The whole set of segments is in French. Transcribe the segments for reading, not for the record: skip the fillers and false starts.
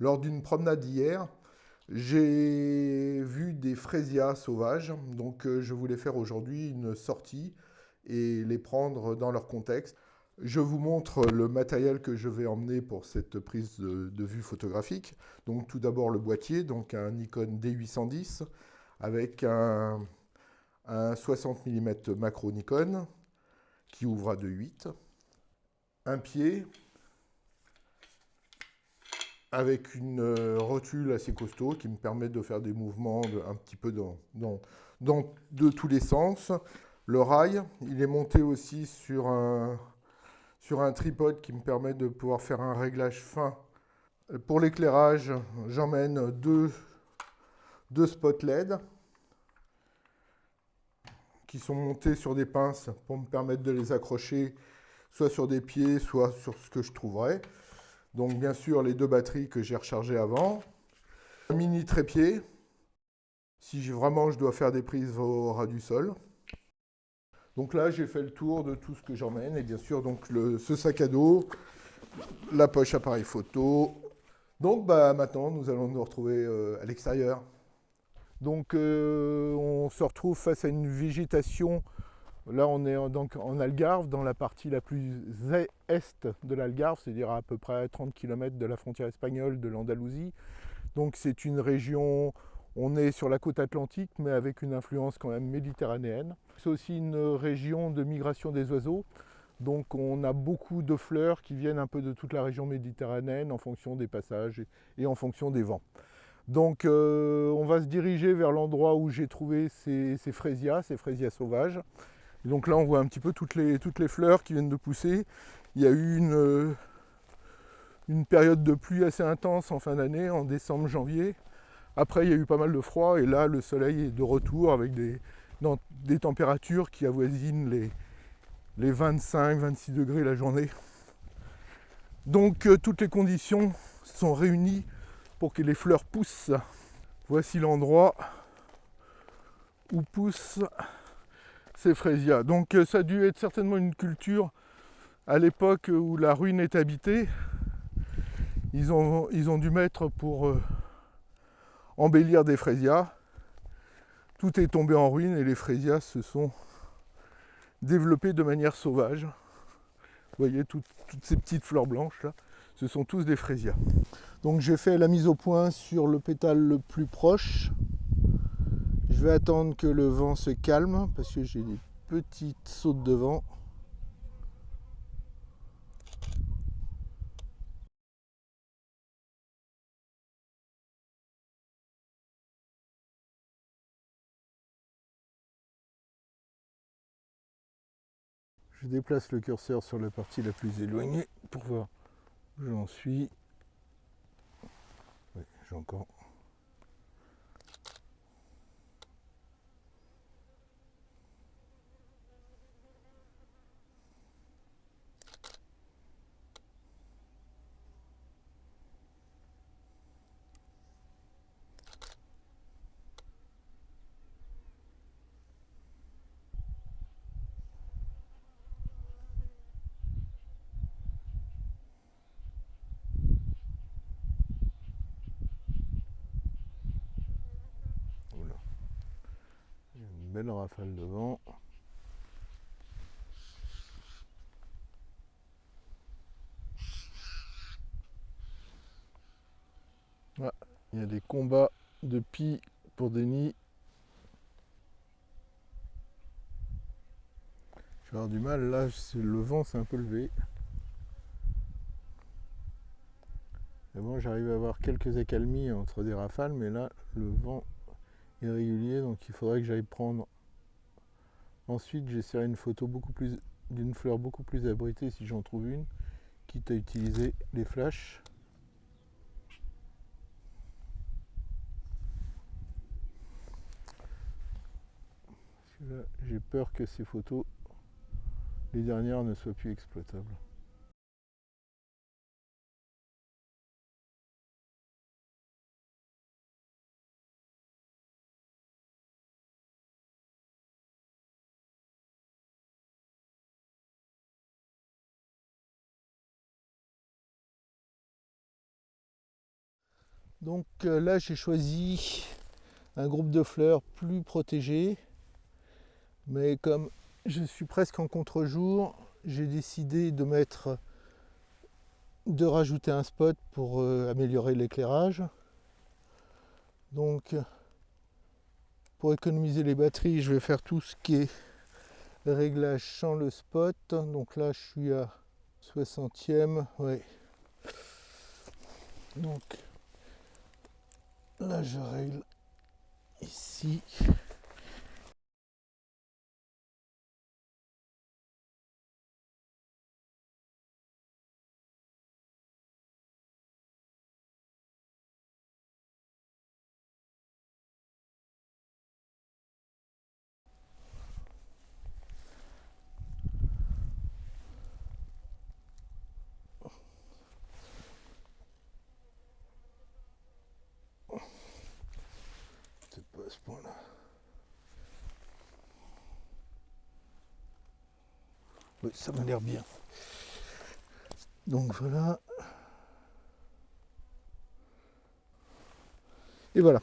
Lors d'une promenade hier, j'ai vu des frésias sauvages, donc je voulais faire aujourd'hui une sortie et les prendre dans leur contexte. Je vous montre le matériel que je vais emmener pour cette prise de vue photographique. Donc tout d'abord le boîtier, donc un Nikon D810 avec un 60 mm macro Nikon qui ouvre à 2.8, un pied avec une rotule assez costaud qui me permet de faire des mouvements un petit peu de tous les sens. Le rail, il est monté aussi sur un tripode qui me permet de pouvoir faire un réglage fin. Pour l'éclairage, j'emmène deux spots LED qui sont montés sur des pinces pour me permettre de les accrocher soit sur des pieds, soit sur ce que je trouverai. Donc bien sûr les deux batteries que j'ai rechargées avant. Un mini trépied, si vraiment je dois faire des prises au ras du sol. Donc là j'ai fait le tour de tout ce que j'emmène et bien sûr donc ce sac à dos, la poche appareil photo. Donc maintenant nous allons nous retrouver à l'extérieur. Donc on se retrouve face à une végétation. Là on est donc en Algarve, dans la partie la plus est de l'Algarve, c'est-à-dire à peu près 30 km de la frontière espagnole de l'Andalousie. Donc c'est une région, on est sur la côte atlantique, mais avec une influence quand même méditerranéenne. C'est aussi une région de migration des oiseaux. Donc on a beaucoup de fleurs qui viennent un peu de toute la région méditerranéenne en fonction des passages et en fonction des vents. Donc on va se diriger vers l'endroit où j'ai trouvé ces frésias sauvages. Et donc là on voit un petit peu toutes les fleurs qui viennent de pousser. Il y a eu une période de pluie assez intense en fin d'année, en décembre-janvier. Après, il y a eu pas mal de froid et là, le soleil est de retour avec des températures qui avoisinent les 25-26 degrés la journée. Donc, toutes les conditions sont réunies pour que les fleurs poussent. Voici l'endroit où poussent ces frésias. Donc, ça a dû être certainement une culture à l'époque où la ruine est habitée. Ils ont dû mettre pour embellir des frésias. Tout est tombé en ruine et les frésias se sont développées de manière sauvage. Vous voyez toutes ces petites fleurs blanches là, ce sont tous des frésias. Donc j'ai fait la mise au point sur le pétale le plus proche. Je vais attendre que le vent se calme parce que j'ai des petites sautes de vent. Je déplace le curseur sur la partie la plus éloignée pour voir où j'en suis. Oui, j'ai encore. Oula. Il y a une belle rafale de vent. Ah, il y a des combats de pies pour des nids. Je vais avoir du mal, là le vent s'est un peu levé. Mais bon, j'arrive à avoir quelques accalmies entre des rafales, mais là le vent est régulier, donc il faudrait que j'aille prendre. Ensuite, j'essaierai une photo d'une fleur beaucoup plus abritée si j'en trouve une, quitte à utiliser les flashs. Parce que là, j'ai peur que ces photos, les dernières, ne soient plus exploitables. Donc là j'ai choisi un groupe de fleurs plus protégé, mais comme je suis presque en contre-jour, j'ai décidé de rajouter un spot pour améliorer l'éclairage. Donc pour économiser les batteries, je vais faire tout ce qui est réglage sans le spot. Donc là je suis à 60e, ouais. Donc là je règle ici. C'est pas à ce point-là. Oui, ça m'a l'air bien. Donc voilà. Et voilà.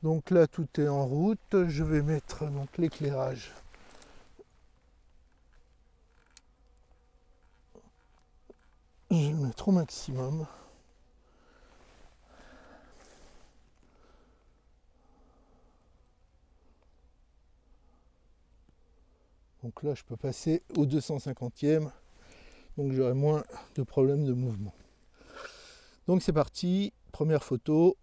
Donc là tout est en route. Je vais mettre donc l'éclairage. Je vais le mettre au maximum. Donc là je peux passer au 250e. Donc j'aurai moins de problèmes de mouvement. Donc c'est parti. Première photo.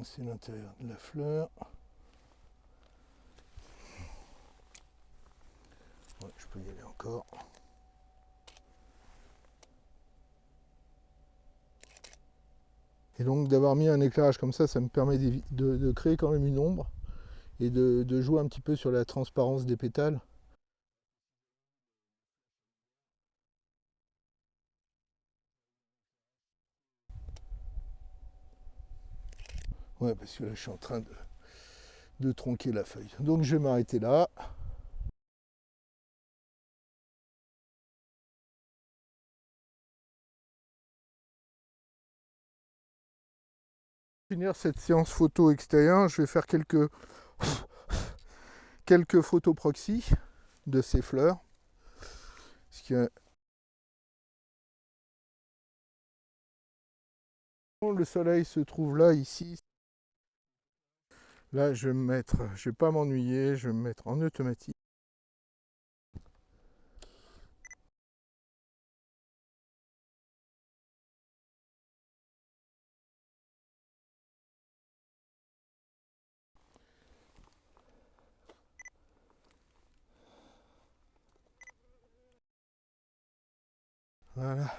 C'est l'intérieur de la fleur. Ouais, je peux y aller encore. Et donc d'avoir mis un éclairage comme ça me permet de créer quand même une ombre et de jouer un petit peu sur la transparence des pétales. Ouais, parce que là je suis en train de tronquer la feuille. Donc je vais m'arrêter là. Pour finir cette séance photo extérieure, je vais faire quelques photos proxy de ces fleurs. Parce que le soleil se trouve là, ici. Là, je vais pas m'ennuyer, je vais me mettre en automatique. Voilà.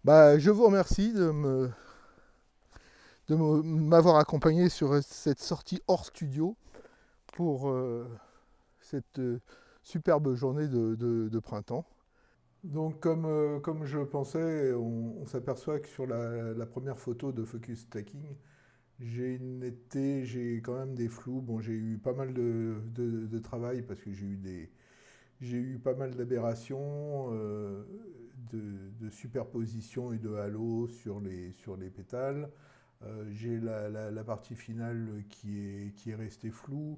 Bah, je vous remercie de m'avoir accompagné sur cette sortie hors studio pour cette superbe journée de printemps. Donc comme je le pensais, on s'aperçoit que sur la première photo de Focus Stacking, j'ai quand même des flous. Bon, j'ai eu pas mal de travail parce que j'ai eu pas mal d'aberrations, de superposition et de halo sur les pétales. J'ai la partie finale qui est restée floue.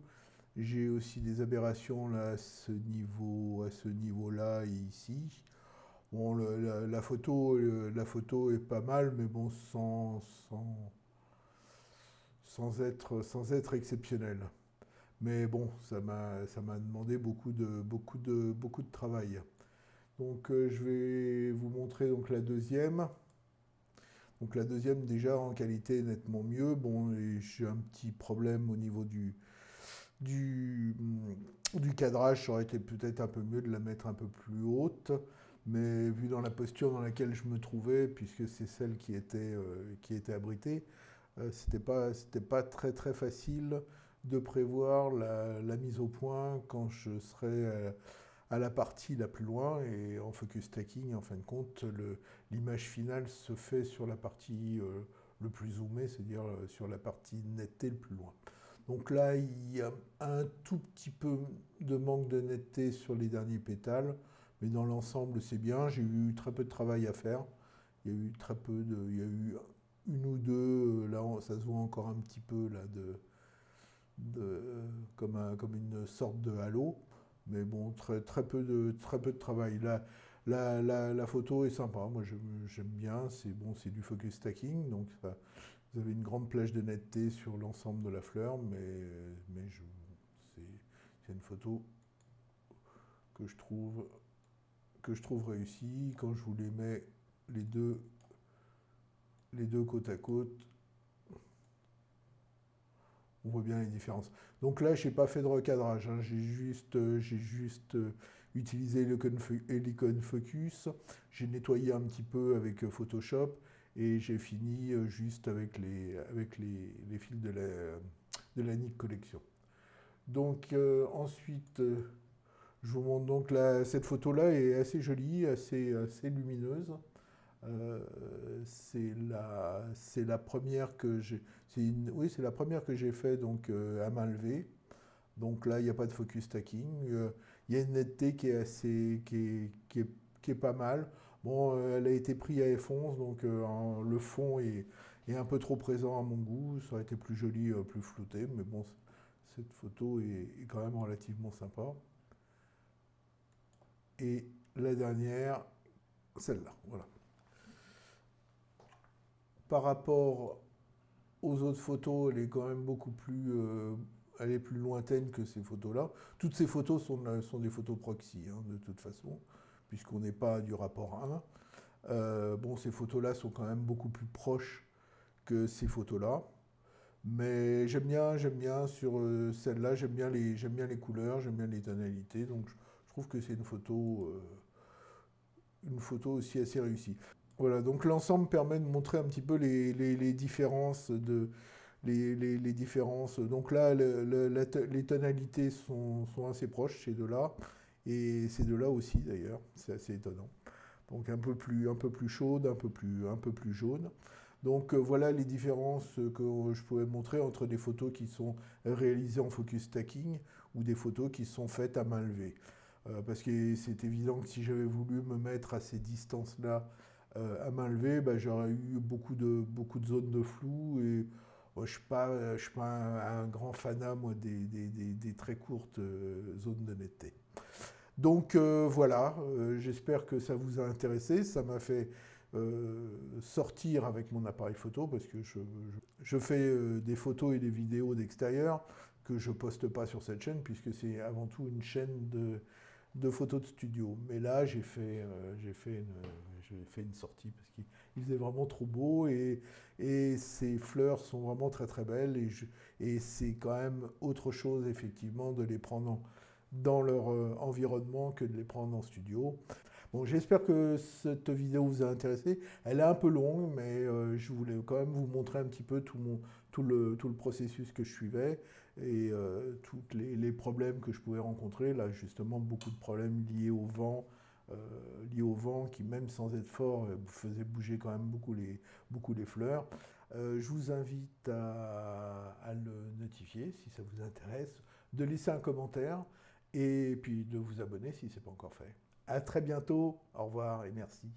J'ai aussi des aberrations là, à ce niveau-là et ici. Bon, la photo est pas mal, mais bon, sans être exceptionnelle. Mais bon, ça m'a demandé beaucoup de travail. Donc je vais vous montrer donc la deuxième. Donc la deuxième déjà en qualité nettement mieux. Bon, j'ai un petit problème au niveau du cadrage. Ça aurait été peut-être un peu mieux de la mettre un peu plus haute. mais vu dans la posture dans laquelle je me trouvais, puisque c'est celle qui était abritée, c'était pas très très facile de prévoir la mise au point quand je serais à la partie la plus loin. Et en focus stacking, en fin de compte, l'image finale se fait sur la partie le plus zoomée, c'est-à-dire sur la partie netteté le plus loin. Donc là, il y a un tout petit peu de manque de netteté sur les derniers pétales, mais dans l'ensemble, c'est bien. J'ai eu très peu de travail à faire. Il y a eu il y a eu une ou deux, là, ça se voit encore un petit peu, là, comme une sorte de halo. Mais bon, très peu de travail. La photo est sympa, moi j'aime bien, c'est bon, c'est du focus stacking, donc ça, vous avez une grande plage de netteté sur l'ensemble de la fleur, mais c'est une photo que je trouve réussie. Quand je vous les mets les deux côte à côte, on voit bien les différences. Donc là, je n'ai pas fait de recadrage, hein. J'ai juste utilisé l'icône focus, j'ai nettoyé un petit peu avec Photoshop et j'ai fini juste avec les fils de la Nik Collection. Donc ensuite, je vous montre donc cette photo-là est assez jolie, assez lumineuse. C'est la première que j'ai, oui, c'est la première que j'ai fait donc à main levée. Donc là, il n'y a pas de focus stacking. Il y a une netteté qui est pas mal. Bon, elle a été prise à F11, donc le fond est un peu trop présent à mon goût. Ça aurait été plus joli, plus flouté, mais bon, cette photo est quand même relativement sympa. Et la dernière, celle-là, voilà. Par rapport aux autres photos, elle est quand même beaucoup plus, elle est plus lointaine que ces photos-là. Toutes ces photos sont des photos proxy, hein, de toute façon, puisqu'on n'est pas du rapport 1. Bon, ces photos-là sont quand même beaucoup plus proches que ces photos-là. Mais j'aime bien sur celle-là, j'aime bien les couleurs, j'aime bien les tonalités, donc je trouve que c'est une photo aussi assez réussie. Voilà, donc l'ensemble permet de montrer un petit peu les différences les différences. Donc là, les tonalités sont assez proches, ces deux-là, et ces deux-là aussi d'ailleurs, c'est assez étonnant. Donc un peu plus chaude, un peu plus jaune. Donc voilà les différences que je pouvais montrer entre des photos qui sont réalisées en focus stacking ou des photos qui sont faites à main levée. Parce que c'est évident que si j'avais voulu me mettre à ces distances-là à main levée, bah, j'aurais eu beaucoup de zones de flou et je ne suis pas un grand fanat moi, des très courtes zones de netteté. Donc voilà, j'espère que ça vous a intéressé. Ça m'a fait sortir avec mon appareil photo parce que je fais des photos et des vidéos d'extérieur que je ne poste pas sur cette chaîne puisque c'est avant tout une chaîne de photos de studio. Mais là, j'ai fait une sortie parce qu'il faisait vraiment trop beau et ces fleurs sont vraiment très très belles et c'est quand même autre chose effectivement de les prendre dans leur environnement que de les prendre en studio. Bon, j'espère que cette vidéo vous a intéressé. Elle est un peu longue, mais je voulais quand même vous montrer un petit peu tout le processus que je suivais et tous les problèmes que je pouvais rencontrer. Là, justement, beaucoup de problèmes liés au vent qui, même sans être fort, faisait bouger quand même beaucoup les fleurs. Je vous invite à le notifier si ça vous intéresse, de laisser un commentaire et puis de vous abonner si ce n'est pas encore fait. À très bientôt, au revoir et merci.